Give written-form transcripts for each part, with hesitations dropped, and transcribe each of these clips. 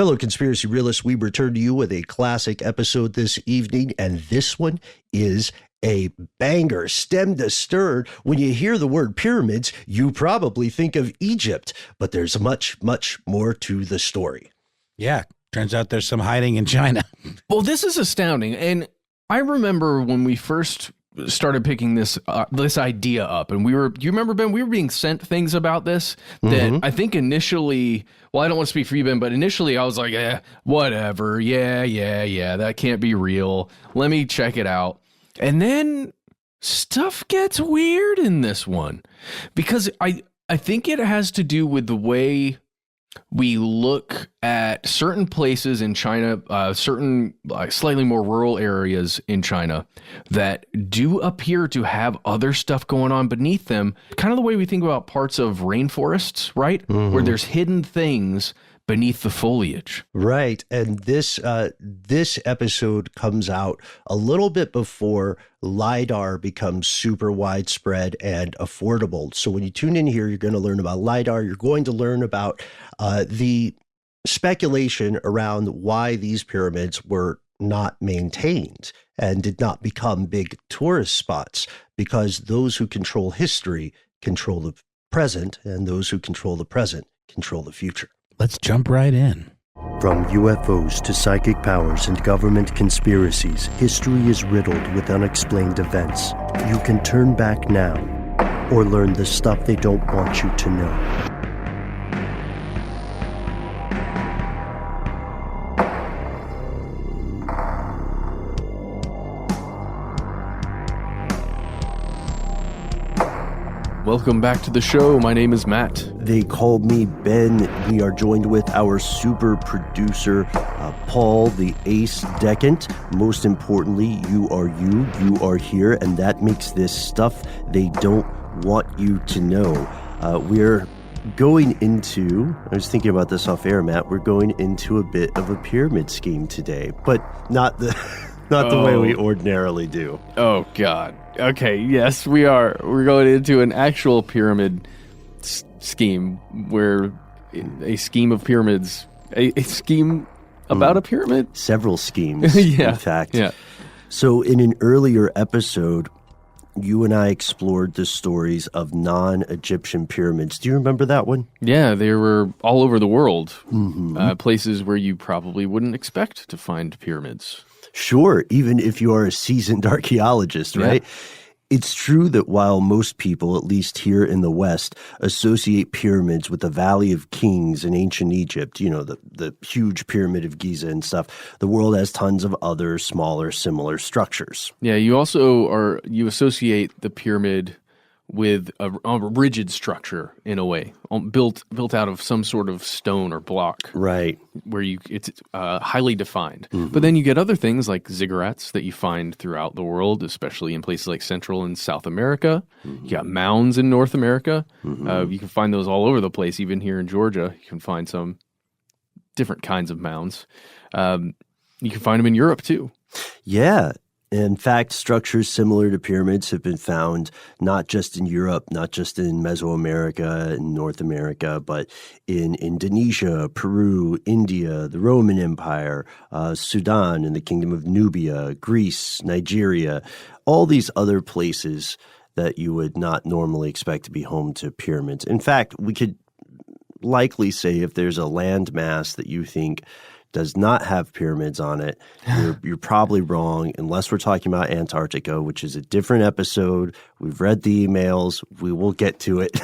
Fellow conspiracy realists, we return to you with a classic episode this evening, and this one is a banger, stem to stern. When you hear the word pyramids, you probably think of Egypt, but there's much, much more to the story. Yeah, turns out there's some hiding in China. Well, this is astounding, and I remember when we first started picking this idea up, and you remember, Ben, we were being sent things about this that I think initially, well, I don't want to speak for you, Ben, but initially I was like, whatever, yeah, that can't be real. Let me check it out. And then stuff gets weird in this one, because I think it has to do with the way we look at certain places in China, certain slightly more rural areas in China that do appear to have other stuff going on beneath them. Kind of the way we think about parts of rainforests, right? Where there's hidden things beneath the foliage. Right. And this episode comes out a little bit before LiDAR becomes super widespread and affordable. So when you tune in here, you're going to learn about LiDAR. You're going to learn about the speculation around why these pyramids were not maintained and did not become big tourist spots, because those who control history control the present, and those who control the present control the future. Let's jump right in. From UFOs to psychic powers and government conspiracies, history is riddled with unexplained events. You can turn back now or learn the stuff they don't want you to know. Welcome back to the show. My name is Matt. They call me Ben. We are joined with our super producer, Paul, the Ace Decant. Most importantly, you are here, and that makes this stuff they don't want you to know. We're going into, I was thinking about this off air, Matt, we're going into a bit of a pyramid scheme today, but not the way we ordinarily do. Oh, God. Okay, yes, we are. We're going into an actual pyramid scheme, where a scheme of pyramids, a scheme about a pyramid? Several schemes, in fact. Yeah. So in an earlier episode, you and I explored the stories of non-Egyptian pyramids. Do you remember that one? Yeah, they were all over the world, places where you probably wouldn't expect to find pyramids. Sure, even if you are a seasoned archaeologist, right? Yeah. It's true that while most people, at least here in the West, associate pyramids with the Valley of Kings in ancient Egypt, you know, the huge pyramid of Giza and stuff, the world has tons of other smaller, similar structures. Yeah, you associate the pyramid with a rigid structure in a way, built out of some sort of stone or block, right? Where it's highly defined. But then you get other things like ziggurats that you find throughout the world, especially in places like Central and South America. You got mounds in North America. You can find those all over the place. Even here in Georgia, you can find some different kinds of mounds. You can find them in Europe too. Yeah. In fact, structures similar to pyramids have been found not just in Europe, not just in Mesoamerica and North America, but in Indonesia, Peru, India, the Roman Empire, Sudan and the Kingdom of Nubia, Greece, Nigeria, all these other places that you would not normally expect to be home to pyramids. In fact, we could likely say if there's a landmass that you think does not have pyramids on it, you're probably wrong, unless we're talking about Antarctica, which is a different episode. We've read the emails. We will get to it.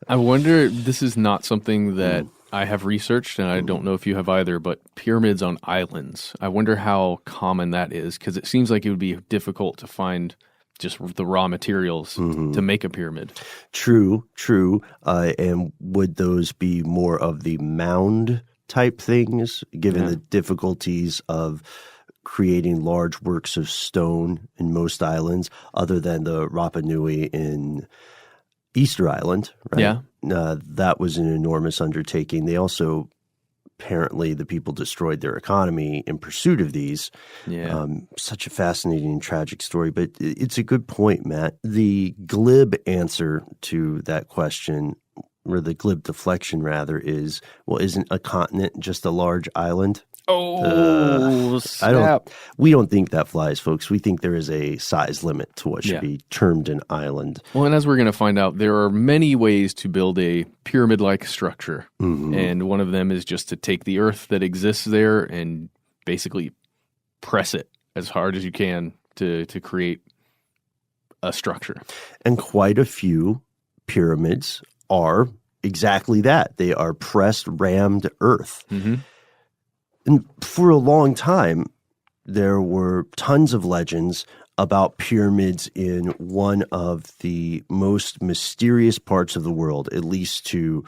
I wonder, this is not something that I have researched, and I don't know if you have either, but pyramids on islands. I wonder how common that is, because it seems like it would be difficult to find just the raw materials to make a pyramid. True. And would those be more of the mound type things, given the difficulties of creating large works of stone in most islands, other than the Rapa Nui in Easter Island, right? Yeah. That was an enormous undertaking. They also, apparently, the people destroyed their economy in pursuit of these. Yeah. Such a fascinating and tragic story, but it's a good point, Matt. The glib answer to that question or the glib deflection rather, is, well, isn't a continent just a large island? Oh, snap. We don't think that flies, folks. We think there is a size limit to what should be termed an island. Well, and as we're going to find out, there are many ways to build a pyramid-like structure. Mm-hmm. And one of them is just to take the earth that exists there and basically press it as hard as you can to create a structure. And quite a few pyramids are exactly that. They are pressed, rammed earth. Mm-hmm. And for a long time, there were tons of legends about pyramids in one of the most mysterious parts of the world, at least to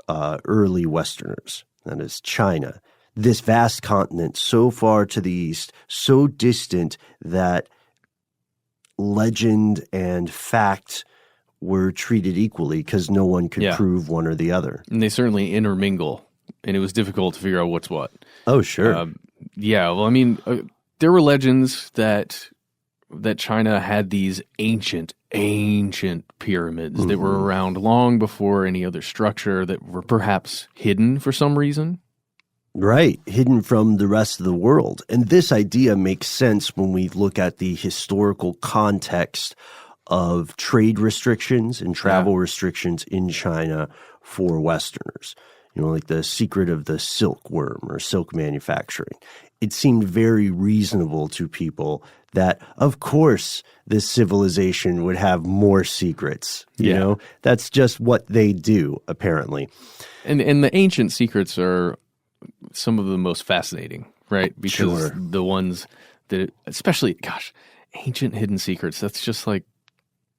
early Westerners, that is China. This vast continent, so far to the east, so distant that legend and fact were treated equally because no one could prove one or the other. And they certainly intermingle, and it was difficult to figure out what's what. Oh, sure. Well, I mean, there were legends that China had these ancient pyramids that were around long before any other structure, that were perhaps hidden for some reason. Right, hidden from the rest of the world. And this idea makes sense when we look at the historical context of trade restrictions and travel restrictions in China for Westerners. You know, like the secret of the silkworm or silk manufacturing. It seemed very reasonable to people that, of course, this civilization would have more secrets. You know, that's just what they do, apparently. And the ancient secrets are some of the most fascinating, right? Because the ones that, especially, ancient hidden secrets, that's just like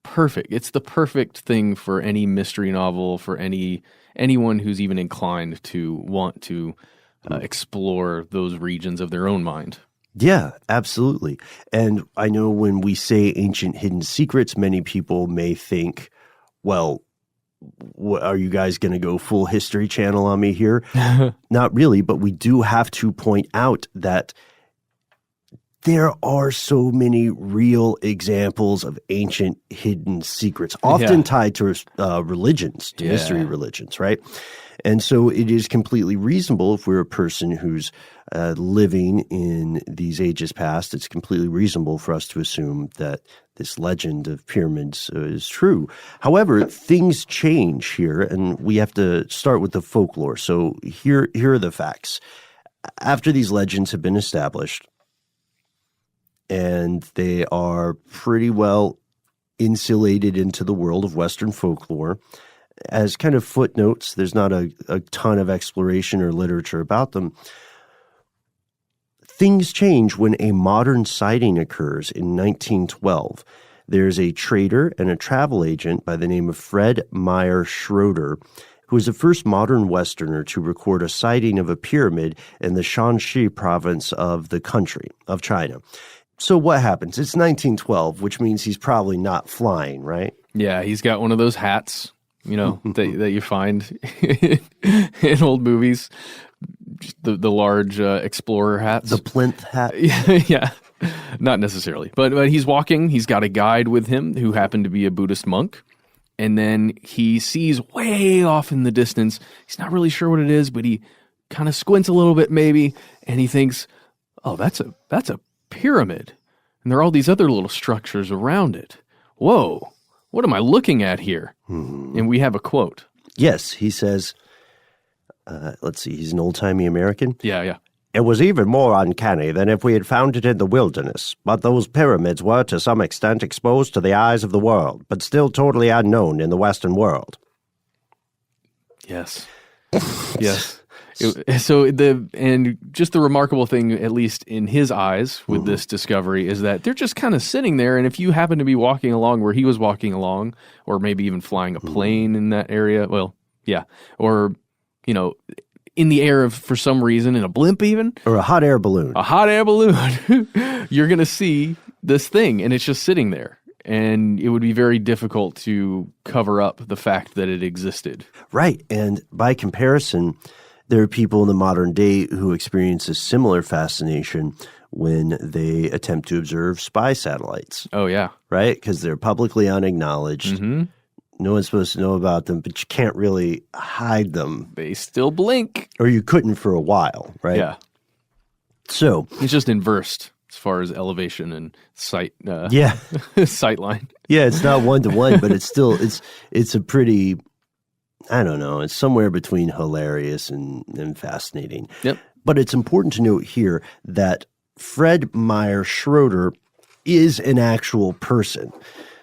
perfect. It's the perfect thing for any mystery novel, for anyone who's even inclined to want to explore those regions of their own mind. Yeah, absolutely. And I know when we say ancient hidden secrets, many people may think, well, are you guys going to go full History Channel on me here? Not really, but we do have to point out that there are so many real examples of ancient hidden secrets, often tied to religions, to mystery religions, right? And so it is completely reasonable if we're a person who's living in these ages past, it's completely reasonable for us to assume that this legend of pyramids is true. However, things change here, and we have to start with the folklore. So here are the facts. After these legends have been established, and they are pretty well insulated into the world of Western folklore, as kind of footnotes, there's not a ton of exploration or literature about them. Things change when a modern sighting occurs in 1912. There's a trader and a travel agent by the name of Fred Meyer Schroeder, who was the first modern Westerner to record a sighting of a pyramid in the Shanxi province of the country of China. So what happens? It's 1912, which means he's probably not flying, right? Yeah, he's got one of those hats, you know, that you find in old movies, the large explorer hats. The plinth hat? Yeah, not necessarily. But he's walking. He's got a guide with him who happened to be a Buddhist monk. And then he sees way off in the distance. He's not really sure what it is, but he kind of squints a little bit maybe, and he thinks, oh, that's a pyramid. And there are all these other little structures around it. Whoa, what am I looking at here? And we have a quote. Yes, he says, let's see, he's an old-timey American. Yeah. It was even more uncanny than if we had found it in the wilderness, but those pyramids were to some extent exposed to the eyes of the world, but still totally unknown in the Western world. Yes. Yes. And just the remarkable thing, at least in his eyes, with this discovery, is that they're just kind of sitting there. And if you happen to be walking along where he was walking along, or maybe even flying a plane in that area, well, yeah, or, you know, in the air for some reason, in a blimp even. Or a hot air balloon. You're going to see this thing, and it's just sitting there. And it would be very difficult to cover up the fact that it existed. Right. And by comparison, there are people in the modern day who experience a similar fascination when they attempt to observe spy satellites. Oh, yeah. Right? Because they're publicly unacknowledged. No one's supposed to know about them, but you can't really hide them. They still blink. Or you couldn't for a while, right? Yeah. So it's just inversed as far as elevation and sight. Sight line. Yeah, it's not 1-to-1, but it's still it's a pretty, I don't know, it's somewhere between hilarious and fascinating. Yep. But it's important to note here that Fred Meyer Schroeder is an actual person.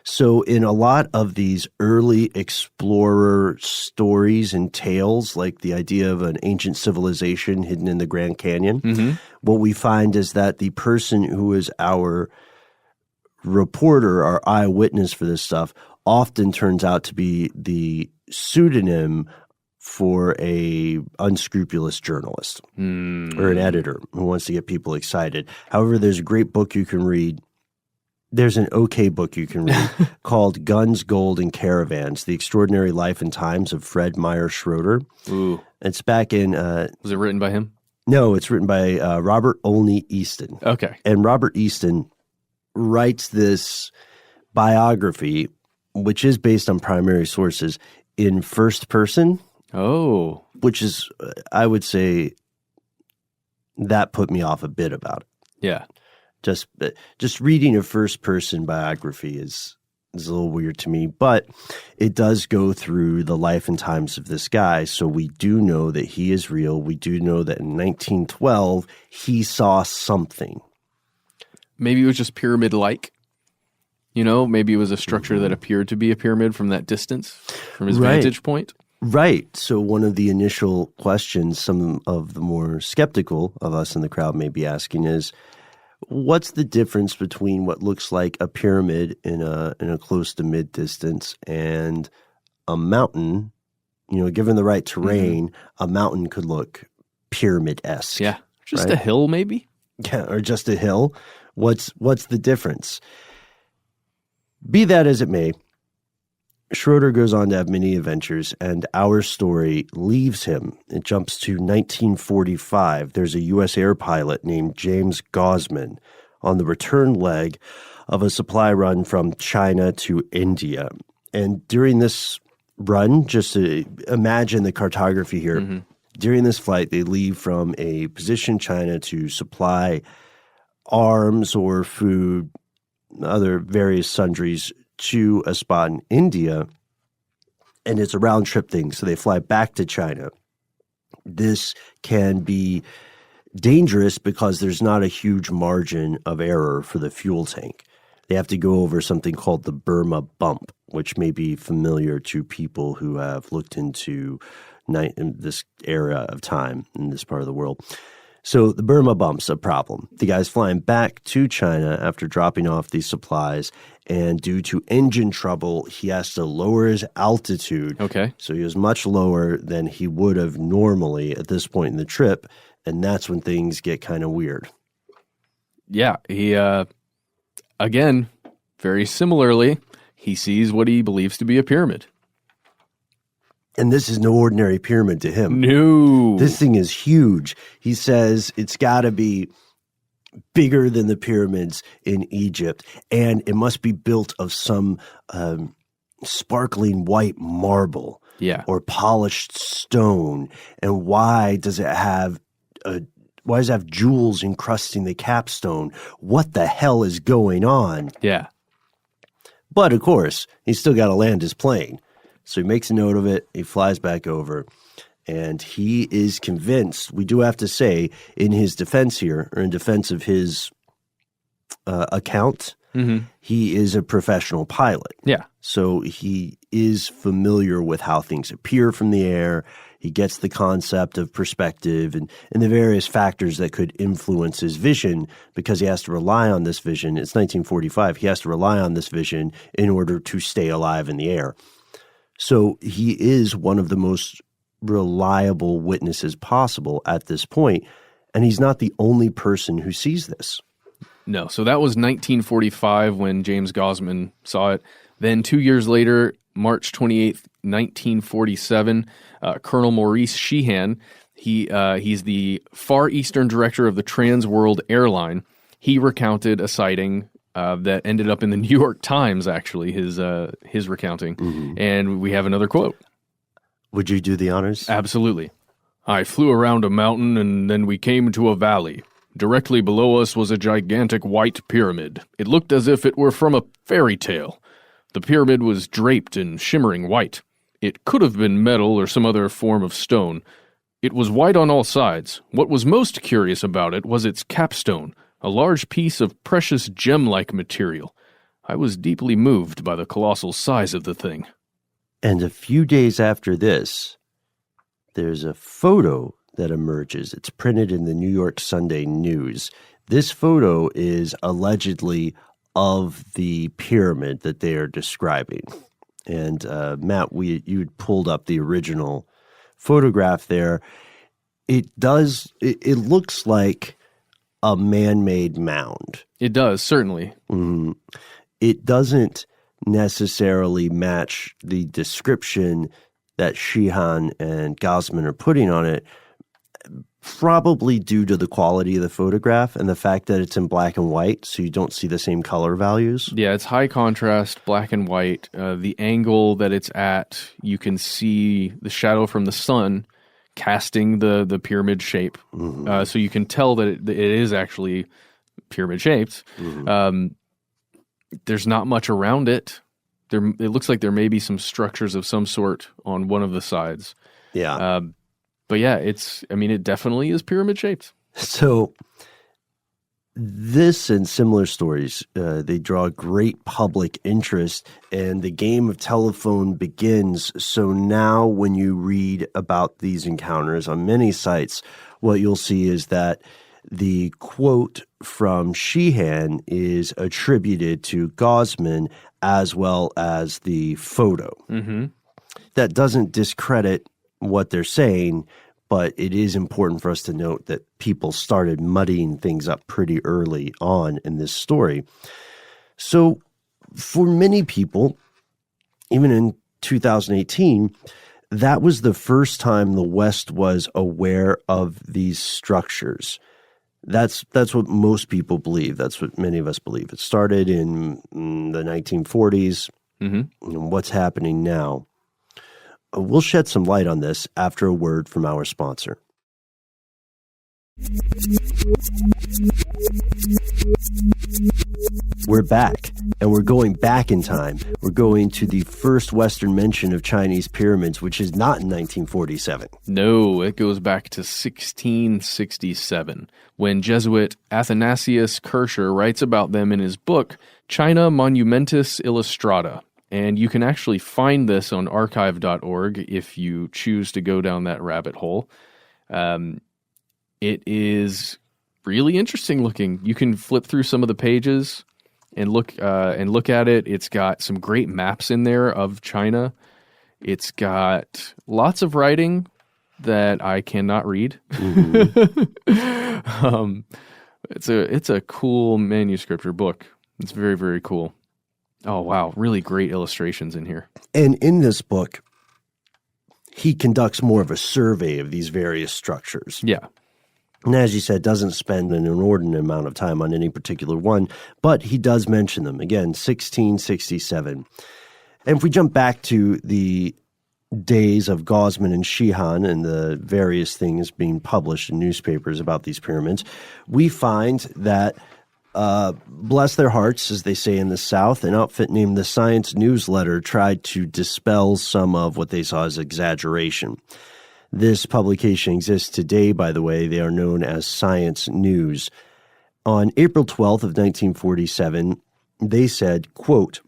So in a lot of these early explorer stories and tales, like the idea of an ancient civilization hidden in the Grand Canyon, what we find is that the person who is our reporter, our eyewitness for this stuff, often turns out to be the pseudonym for a unscrupulous journalist or an editor who wants to get people excited. However, there's a great book you can read. There's an okay book you can read called Guns, Gold, and Caravans, The Extraordinary Life and Times of Fred Meyer Schroeder. Ooh. It's back in... was it written by him? No, it's written by Robert Olney Easton. Okay. And Robert Easton writes this biography, which is based on primary sources, in first person. Oh. Which is, I would say, that put me off a bit about it. Yeah. Just reading a first-person biography is a little weird to me, but it does go through the life and times of this guy, so we do know that he is real. We do know that in 1912, he saw something. Maybe it was just pyramid-like. You know, maybe it was a structure that appeared to be a pyramid from that distance, from his vantage point. Right. So one of the initial questions some of the more skeptical of us in the crowd may be asking is, what's the difference between what looks like a pyramid in a close to mid distance and a mountain? You know, given the right terrain, a mountain could look pyramid-esque. Yeah, just a hill, maybe. Yeah, or just a hill. What's the difference? Be that as it may, Schroeder goes on to have many adventures, and our story leaves him. It jumps to 1945. There's a U.S. air pilot named James Gosman on the return leg of a supply run from China to India. And during this run, just to imagine the cartography here, during this flight, they leave from a position in China to supply arms or food, other various sundries, to a spot in India, and it's a round trip thing. So they fly back to China. This can be dangerous because there's not a huge margin of error for the fuel tank. They have to go over something called the Burma bump, which may be familiar to people who have looked into this era of time in this part of the world. So the Burma bump's a problem. The guy's flying back to China after dropping off these supplies, and due to engine trouble, he has to lower his altitude. Okay. So he was much lower than he would have normally at this point in the trip, and that's when things get kind of weird. Yeah, he, again, very similarly, he sees what he believes to be a pyramid. And this is no ordinary pyramid to him. No. This thing is huge. He says it's got to be bigger than the pyramids in Egypt, and it must be built of some sparkling white marble or polished stone. And why does it have jewels encrusting the capstone? What the hell is going on? Yeah. But, of course, he's still got to land his plane. So he makes a note of it, he flies back over, and he is convinced, we do have to say, in his defense here, or in defense of his account, he is a professional pilot. Yeah. So he is familiar with how things appear from the air. He gets the concept of perspective and the various factors that could influence his vision, because he has to rely on this vision. It's 1945. He has to rely on this vision in order to stay alive in the air. So he is one of the most reliable witnesses possible at this point, and he's not the only person who sees this. No, so that was 1945 when James Gosman saw it. Then 2 years later, March 28th, 1947, Colonel Maurice Sheehan, he's the Far Eastern director of the Trans World Airline. He recounted a sighting that ended up in the New York Times, actually, his recounting. And we have another quote. Would you do the honors? Absolutely. I flew around a mountain, and then we came to a valley. Directly below us was a gigantic white pyramid. It looked as if it were from a fairy tale. The pyramid was draped in shimmering white. It could have been metal or some other form of stone. It was white on all sides. What was most curious about it was its capstone, a large piece of precious gem-like material. I was deeply moved by the colossal size of the thing. And a few days after this, there's a photo that emerges. It's printed in the New York Sunday News. This photo is allegedly of the pyramid that they are describing. And Matt, you had pulled up the original photograph there. It looks like a man-made mound. It does, certainly. It doesn't necessarily match the description that Sheehan and Gosman are putting on it, probably due to the quality of the photograph and the fact that it's in black and white, so you don't see the same color values. Yeah, it's high contrast, black and white. The angle that it's at, you can see the shadow from the sun casting the pyramid shape. So you can tell that it is actually pyramid shaped. There's not much around it. It looks like there may be some structures of some sort on one of the sides. Yeah. But yeah, it definitely is pyramid shaped. So this and similar stories, they draw great public interest, and the game of telephone begins. So now when you read about these encounters on many sites, what you'll see is that the quote from Sheehan is attributed to Gosman as well as the photo. That doesn't discredit what they're saying, but it is important for us to note that people started muddying things up pretty early on in this story. So for many people, even in 2018, that was the first time the West was aware of these structures. That's what most people believe. That's what many of us believe. It started in the 1940s. And what's happening now? We'll shed some light on this after a word from our sponsor. We're back, and we're going back in time. We're going to the first Western mention of Chinese pyramids, which is not in 1947. No, it goes back to 1667, when Jesuit Athanasius Kircher writes about them in his book, China Monumentis Illustrata. And you can actually find this on archive.org if you choose to go down that rabbit hole. It is really interesting looking. You can flip through some of the pages and look at it. It's got some great maps in there of China. It's got lots of writing that I cannot read. It's a cool manuscript or book. It's very, very cool. Oh, wow. Really great illustrations in here. And in this book, he conducts more of a survey of these various structures. Yeah. And as you said, doesn't spend an inordinate amount of time on any particular one, but he does mention them. Again, 1667. And if we jump back to the days of Gosman and Sheehan and the various things being published in newspapers about these pyramids, we find that bless their hearts, as they say in the South, an outfit named the Science Newsletter tried to dispel some of what they saw as exaggeration. This publication exists today, by the way. They are known as Science News. On April 12th of 1947, they said, quote,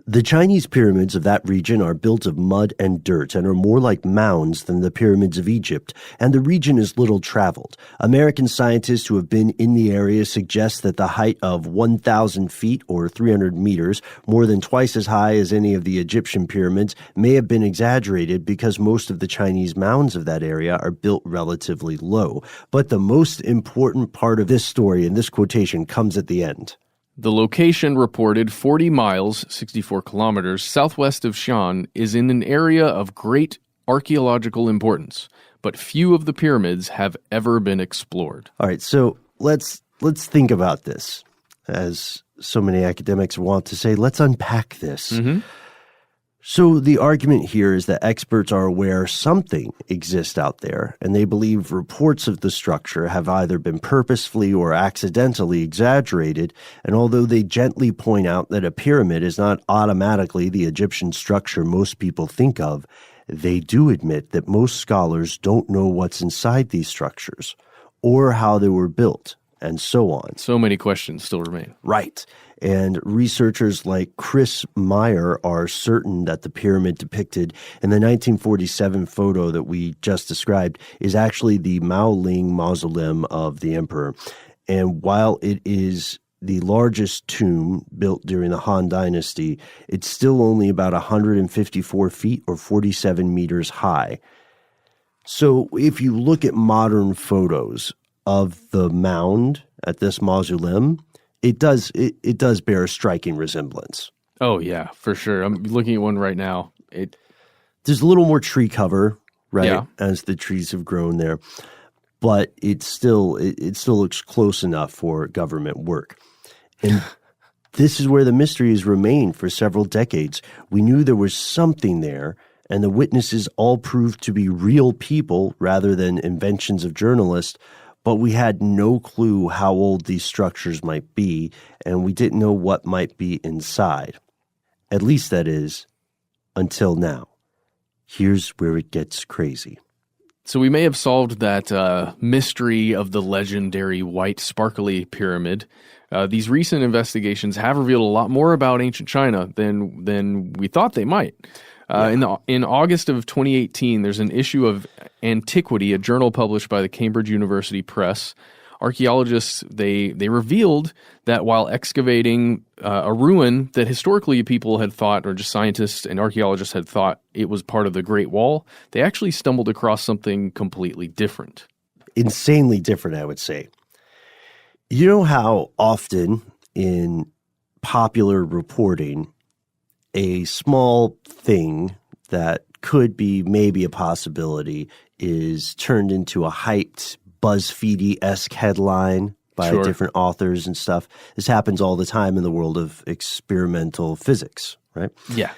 "The Chinese pyramids of that region are built of mud and dirt and are more like mounds than the pyramids of Egypt, and the region is little traveled. American scientists who have been in the area suggest that the height of 1,000 feet or 300 meters, more than twice as high as any of the Egyptian pyramids, may have been exaggerated because most of the Chinese mounds of that area are built relatively low. But the most important part of this story and this quotation comes at the end. The location reported 40 miles, 64 kilometers, southwest of Xi'an is in an area of great archaeological importance, but few of the pyramids have ever been explored." All right, so let's think about this. as so many academics want to say, let's unpack this. So the argument here is that experts are aware something exists out there, and they believe reports of the structure have either been purposefully or accidentally exaggerated, and although they gently point out that a pyramid is not automatically the Egyptian structure most people think of, they do admit that most scholars don't know what's inside these structures, or how they were built, and so on. So many questions still remain. Right. And researchers like Chris Meyer are certain that the pyramid depicted in the 1947 photo that we just described is actually the Maoling mausoleum of the emperor. And while it is the largest tomb built during the Han Dynasty, it's still only about 154 feet or 47 meters high. So if you look at modern photos of the mound at this mausoleum, it does bear a striking resemblance. Oh, yeah, for sure. I'm looking at one right now. There's a little more tree cover, right, Yeah. as the trees have grown there, but it still looks close enough for government work. And this is where the mystery has remained for several decades. We knew there was something there, and the witnesses all proved to be real people rather than inventions of journalists, but we had no clue how old these structures might be, and we didn't know what might be inside. At least that is, until now. Here's where it gets crazy. So we may have solved that mystery of the legendary white sparkly pyramid. These recent investigations have revealed a lot more about ancient China than we thought they might. In August of 2018, there's an issue of Antiquity, a journal published by the Cambridge University Press. Archaeologists, they revealed that while excavating a ruin that historically people had thought, or just scientists and archaeologists had thought it was part of the Great Wall, they actually stumbled across something completely different. Insanely different, I would say. You know how often in popular reporting, a small thing that could be maybe a possibility is turned into a hyped BuzzFeedy-esque headline by different authors and stuff. This happens all the time in the world of experimental physics, right? Yeah,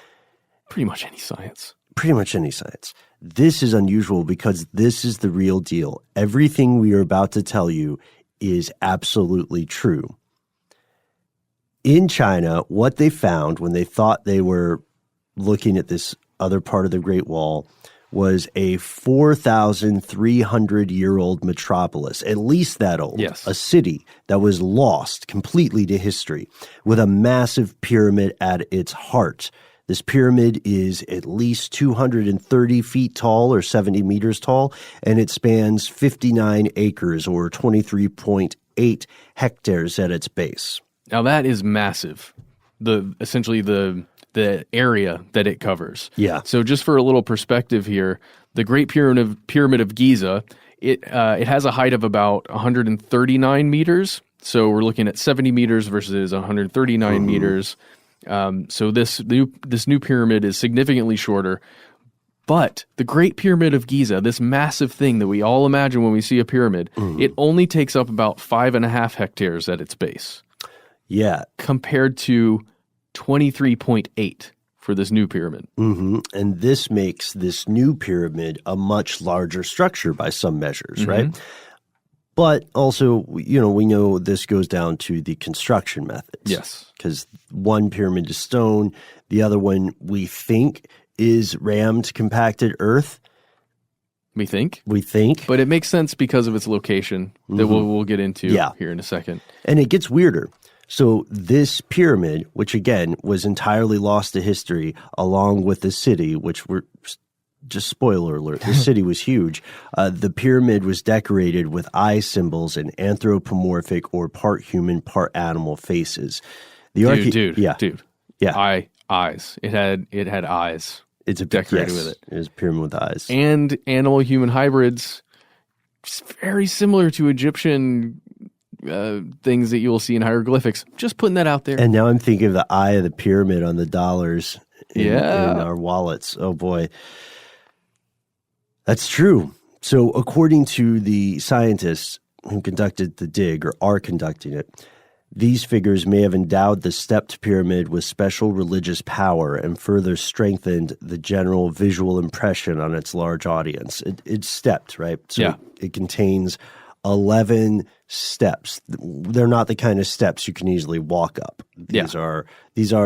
pretty much any science. Pretty much any science. This is unusual because this is the real deal. Everything we are about to tell you is absolutely true. In China, what they found when they thought they were looking at this other part of the Great Wall was a 4,300-year-old metropolis, at least that old. Yes. A city that was lost completely to history, with a massive pyramid at its heart. This pyramid is at least 230 feet tall or 70 meters tall, and it spans 59 acres or 23.8 hectares at its base. Now that is massive. Essentially the area that it covers. Yeah. So just for a little perspective here, the Great Pyramid of Giza, it has a height of about 139 meters. So we're looking at 70 meters versus 139 meters. So this new pyramid is significantly shorter. But the Great Pyramid of Giza, this massive thing that we all imagine when we see a pyramid, it only takes up about 5.5 hectares at its base. Yeah. Compared to 23.8 for this new pyramid. Mm-hmm. And this makes this new pyramid a much larger structure by some measures, right? But also, we know this goes down to the construction methods. Yes. Because one pyramid is stone, the other one we think is rammed compacted earth. We think. But it makes sense because of its location that we'll get into here in a second. And it gets weirder. So this pyramid, which again was entirely lost to history, along with the city, which were just spoiler alert, the city was huge. The pyramid was decorated with eye symbols and anthropomorphic or part human, part animal faces. Dude. Yeah. Eyes. It had eyes. It's decorated with it. It was a pyramid with eyes. And animal-human hybrids, just very similar to Egyptian things that you will see in hieroglyphics. Just putting that out there. And now I'm thinking of the eye of the pyramid on the dollars in our wallets. Oh, boy. That's true. So according to the scientists who conducted the dig or are conducting it, These figures may have endowed the stepped pyramid with special religious power and further strengthened the general visual impression on its large audience. It's stepped, right? So it contains 11 steps. They're not the kind of steps you can easily walk up. These are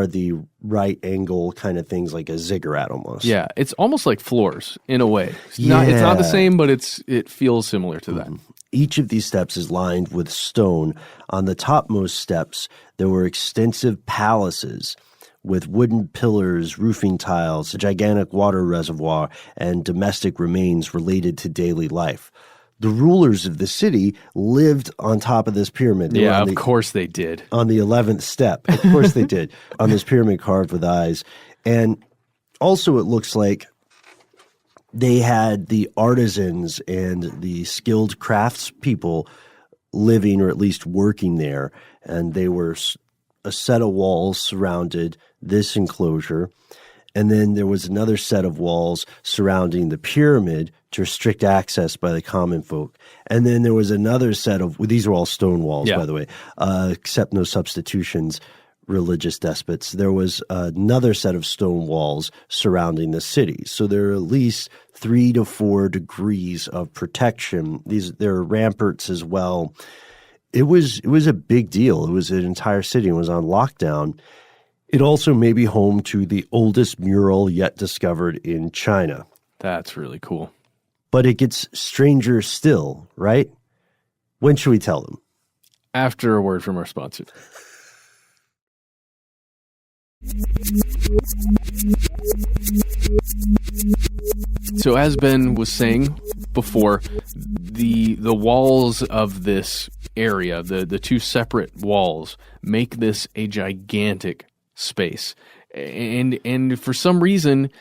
the right angle kind of things, like a ziggurat almost. Yeah, it's almost like floors in a way. It's not the same, but it feels similar to that. Each of these steps is lined with stone. On the topmost steps, there were extensive palaces with wooden pillars, roofing tiles, a gigantic water reservoir, and domestic remains related to daily life. The rulers of the city lived on top of this pyramid. Of course they did. On the 11th step. Of course they did. On this pyramid carved with eyes. And also it looks like they had the artisans and the skilled craftspeople living, or at least working there. And they were a set of walls surrounded this enclosure. And then there was another set of walls surrounding the pyramid to restrict access by the common folk. And then there was another set of, these are all stone walls, by the way, except no substitutions, religious despots. There was another set of stone walls surrounding the city. So there are at least 3 to 4 degrees of protection. There are ramparts as well. It was a big deal. It was an entire city. It was on lockdown. It also may be home to the oldest mural yet discovered in China. That's really cool. But it gets stranger still, right? When should we tell them? After a word from our sponsor. So as Ben was saying before, the walls of this area, the two separate walls, make this a gigantic space. And for some reason,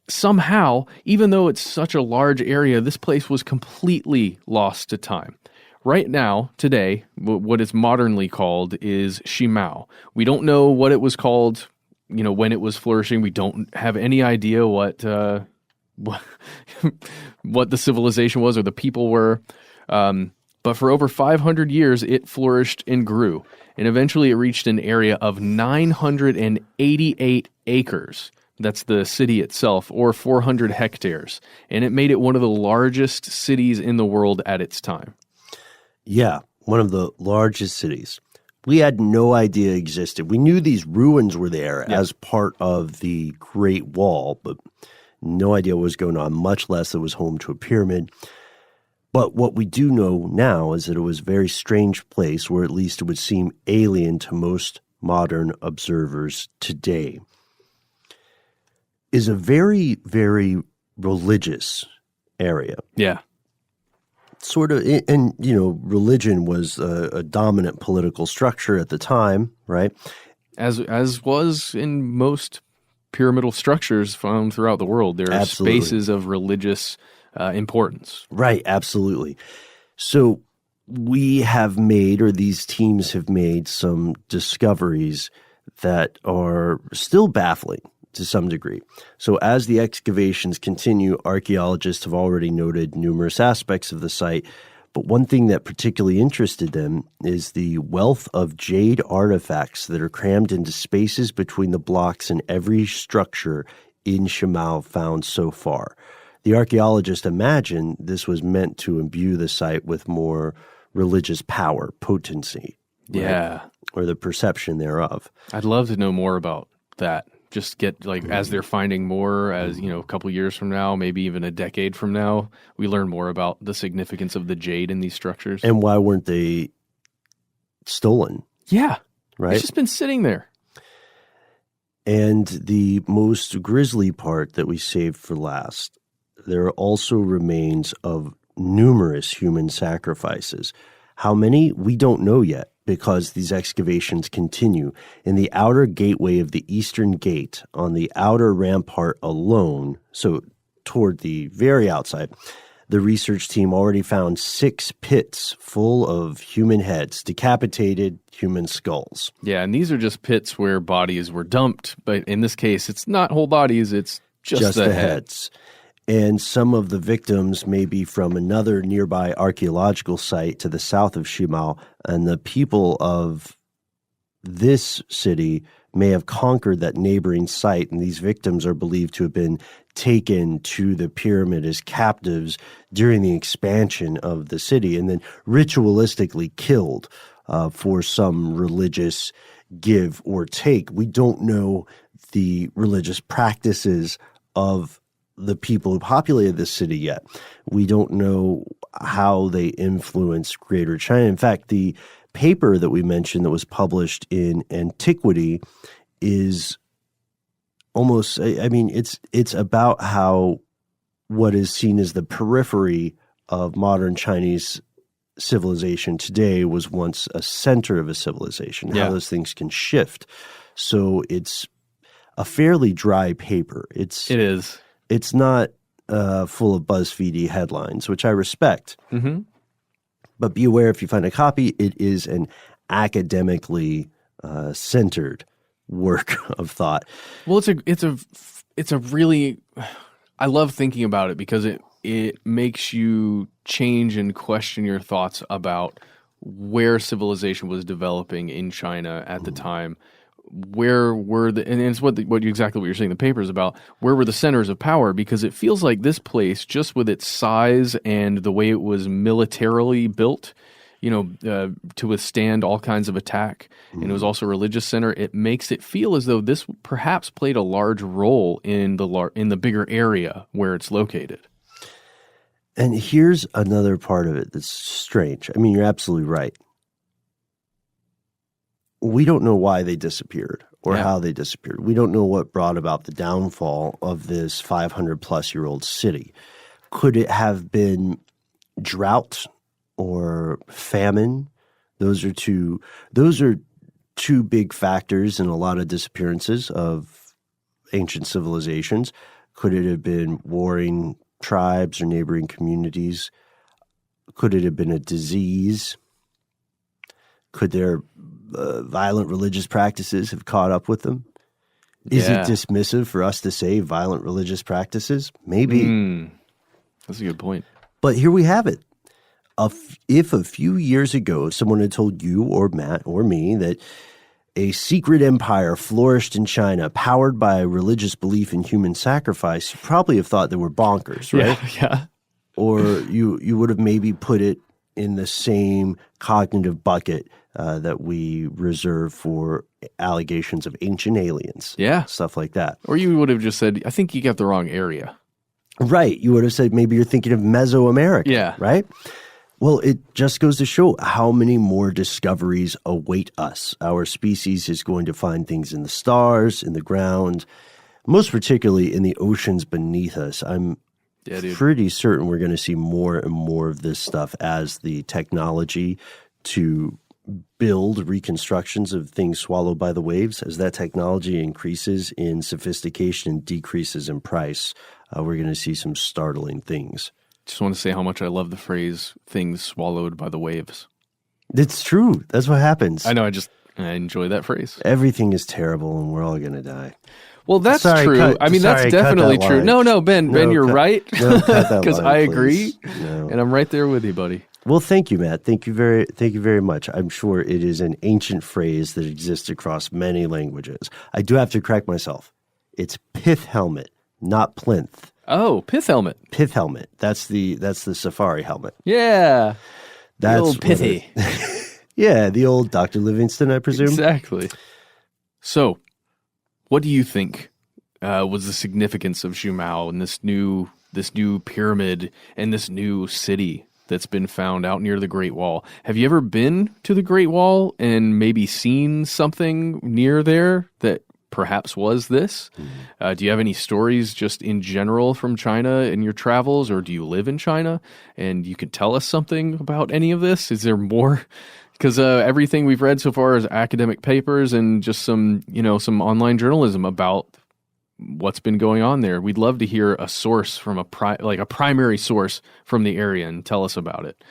somehow, even though it's such a large area, this place was completely lost to time. Right now, today, what it's modernly called is Shimao. We don't know what it was called, when it was flourishing. We don't have any idea what the civilization was or the people were. But for over 500 years, it flourished and grew. And eventually it reached an area of 988 acres. That's the city itself, or 400 hectares. And it made it one of the largest cities in the world at its time. Yeah, one of the largest cities. We had no idea existed. We knew these ruins were there as part of the Great Wall, but no idea what was going on, much less it was home to a pyramid. But what we do know now is that it was a very strange place, where at least it would seem alien to most modern observers today. Is a very, very religious area. Yeah. Sort of, and religion was a dominant political structure at the time, right? As was in most pyramidal structures found throughout the world, there are spaces of religious importance. Right, absolutely. So we have made, or these teams have made, some discoveries that are still baffling to some degree. So as the excavations continue, archaeologists have already noted numerous aspects of the site, but one thing that particularly interested them is the wealth of jade artifacts that are crammed into spaces between the blocks in every structure in Shimao found so far. The archaeologists imagine this was meant to imbue the site with more religious power, potency. Right? Yeah. Or the perception thereof. I'd love to know more about that. Just get, as they're finding more, as, a couple years from now, maybe even a decade from now, we learn more about the significance of the jade in these structures. And why weren't they stolen? Yeah. Right? It's just been sitting there. And the most grisly part that we saved for last, there are also remains of numerous human sacrifices. How many? We don't know yet, because these excavations continue. In the outer gateway of the eastern gate, on the outer rampart alone, so toward the very outside, the research team already found 6 pits full of human heads, decapitated human skulls. Yeah, and these are just pits where bodies were dumped, but in this case, it's not whole bodies, it's just the heads. And some of the victims may be from another nearby archaeological site to the south of Shimao, and the people of this city may have conquered that neighboring site, and these victims are believed to have been taken to the pyramid as captives during the expansion of the city and then ritualistically killed for some religious give or take. We don't know the religious practices of the people who populated this city yet. We don't know how they influenced Greater China. In fact, the paper that we mentioned that was published in Antiquity is almost, I mean, it's about how what is seen as the periphery of modern Chinese civilization today was once a center of a civilization, how those things can shift. So it's a fairly dry paper. It is. It's not full of BuzzFeedy headlines, which I respect. Mm-hmm. But be aware, if you find a copy, it is an academically centered work of thought. Well, it's a really, I love thinking about it because it makes you change and question your thoughts about where civilization was developing in China at the time. Where were and it's exactly what you're saying the paper is about, where were the centers of power? Because it feels like this place, just with its size and the way it was militarily built, to withstand all kinds of attack, and it was also a religious center, it makes it feel as though this perhaps played a large role in the bigger area where it's located. And here's another part of it that's strange. I mean, you're absolutely right. We don't know why they disappeared or how they disappeared. We don't know what brought about the downfall of this 500-plus-year-old city. Could it have been drought or famine? Those are two big factors in a lot of disappearances of ancient civilizations. Could it have been warring tribes or neighboring communities? Could it have been a disease? Could their violent religious practices have caught up with them? Is it dismissive for us to say violent religious practices? Maybe. That's a good point. But here we have it. If a few years ago someone had told you or Matt or me that a secret empire flourished in China powered by religious belief in human sacrifice, you probably have thought they were bonkers, right? Yeah. Or you would have maybe put it in the same cognitive bucket that we reserve for allegations of ancient aliens. Yeah. Stuff like that. Or you would have just said, I think you got the wrong area. Right. You would have said maybe you're thinking of Mesoamerica. Yeah. Right? Well, it just goes to show how many more discoveries await us. Our species is going to find things in the stars, in the ground, most particularly in the oceans beneath us. I'm pretty certain we're going to see more and more of this stuff as the technology to build reconstructions of things swallowed by the waves, as that technology increases in sophistication and decreases in price, we're going to see some startling things. Just want to say how much I love the phrase "things swallowed by the waves." It's true. That's what happens. I know. I enjoy that phrase. Everything is terrible, and we're all going to die. Well, that's true. That's definitely true. No, Ben, you're right. Because I agree, and I'm right there with you, buddy. Well, thank you, Matt. Thank you very much. I'm sure it is an ancient phrase that exists across many languages. I do have to correct myself. It's pith helmet, not plinth. Oh, pith helmet. Pith helmet. That's the safari helmet. Yeah. That's the old pithy. Yeah, the old Dr. Livingston, I presume. Exactly. So, what do you think was the significance of Shimao and this new pyramid and this new city that's been found out near the Great Wall? Have you ever been to the Great Wall and maybe seen something near there that perhaps was this? Do you have any stories just in general from China in your travels, or do you live in China and you could tell us something about any of this? Is there more? Because everything we've read so far is academic papers and just some online journalism about what's been going on there. We'd love to hear a source from a primary source from the area and tell us about it.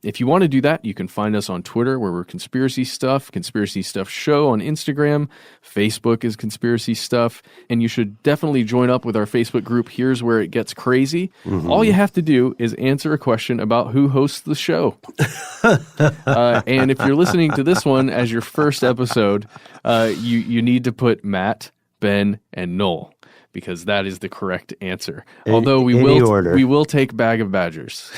If you want to do that, you can find us on Twitter, where we're Conspiracy Stuff Show on Instagram. Facebook is Conspiracy Stuff, and you should definitely join up with our Facebook group. Here's where it gets crazy. All you have to do is answer a question about who hosts the show. And if you're listening to this one as your first episode, you need to put Matt, Ben, and Noel, because that is the correct answer. Although we will take Bag of Badgers.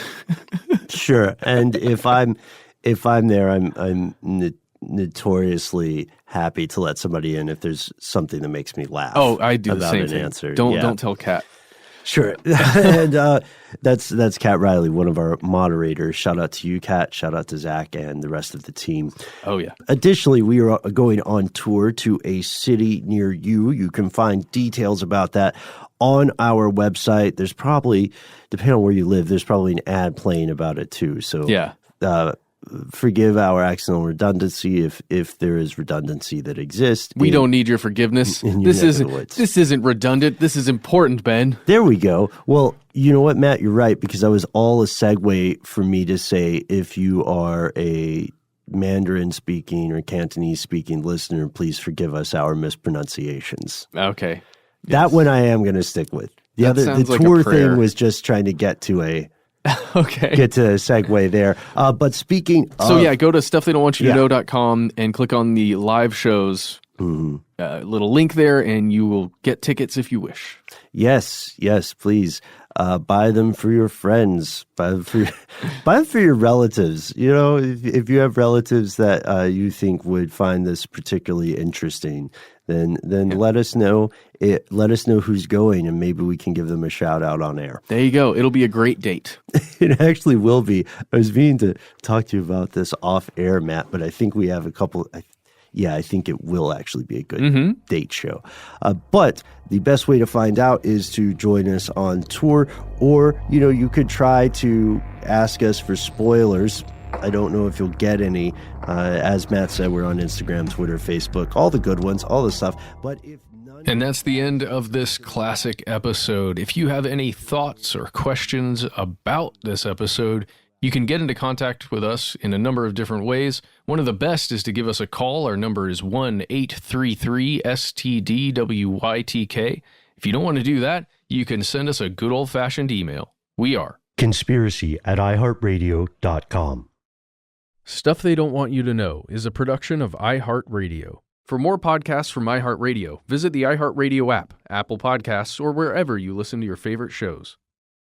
Sure. And if I'm there, I'm notoriously happy to let somebody in if there's something that makes me laugh. Oh, I do the about same an thing. answer. Don't tell Kat. Sure. And that's Kat Riley, one of our moderators. Shout out to you, Kat. Shout out to Zach and the rest of the team. Oh, yeah. Additionally, we are going on tour to a city near you. You can find details about that on our website. There's probably, depending on where you live, there's probably an ad playing about it too. So Yeah. Forgive our accidental redundancy if there is redundancy that exists. We don't need your forgiveness. This isn't redundant. This is important, Ben. There we go. Well, you know what, Matt? You're right, because that was all a segue for me to say, if you are a Mandarin-speaking or Cantonese-speaking listener, please forgive us our mispronunciations. Okay. That one I am going to stick with. The tour thing was just trying to get to a segue there. But speaking of... So yeah, go to stufftheydon'twantyoutoKnow.com and click on the live shows little link there, and you will get tickets if you wish. Yes, please. Buy them for your friends. Buy them for your relatives. You know, if you have relatives that you think would find this particularly interesting, then let us know. Let us know who's going, and maybe we can give them a shout out on air. There you go. It'll be a great date. It actually will be. I was meaning to talk to you about this off air, Matt, but I think we have a couple. I think it will actually be a good date show. But the best way to find out is to join us on tour, or, you could try to ask us for spoilers. I don't know if you'll get any. As Matt said, we're on Instagram, Twitter, Facebook, all the good ones, all the stuff. But if none... And that's the end of this classic episode. If you have any thoughts or questions about this episode, you can get into contact with us in a number of different ways. One of the best is to give us a call. Our number is 1-833-STDWYTK. If you don't want to do that, you can send us a good old-fashioned email. We are conspiracy@iHeartRadio.com. Stuff They Don't Want You to Know is a production of iHeartRadio. For more podcasts from iHeartRadio, visit the iHeartRadio app, Apple Podcasts, or wherever you listen to your favorite shows.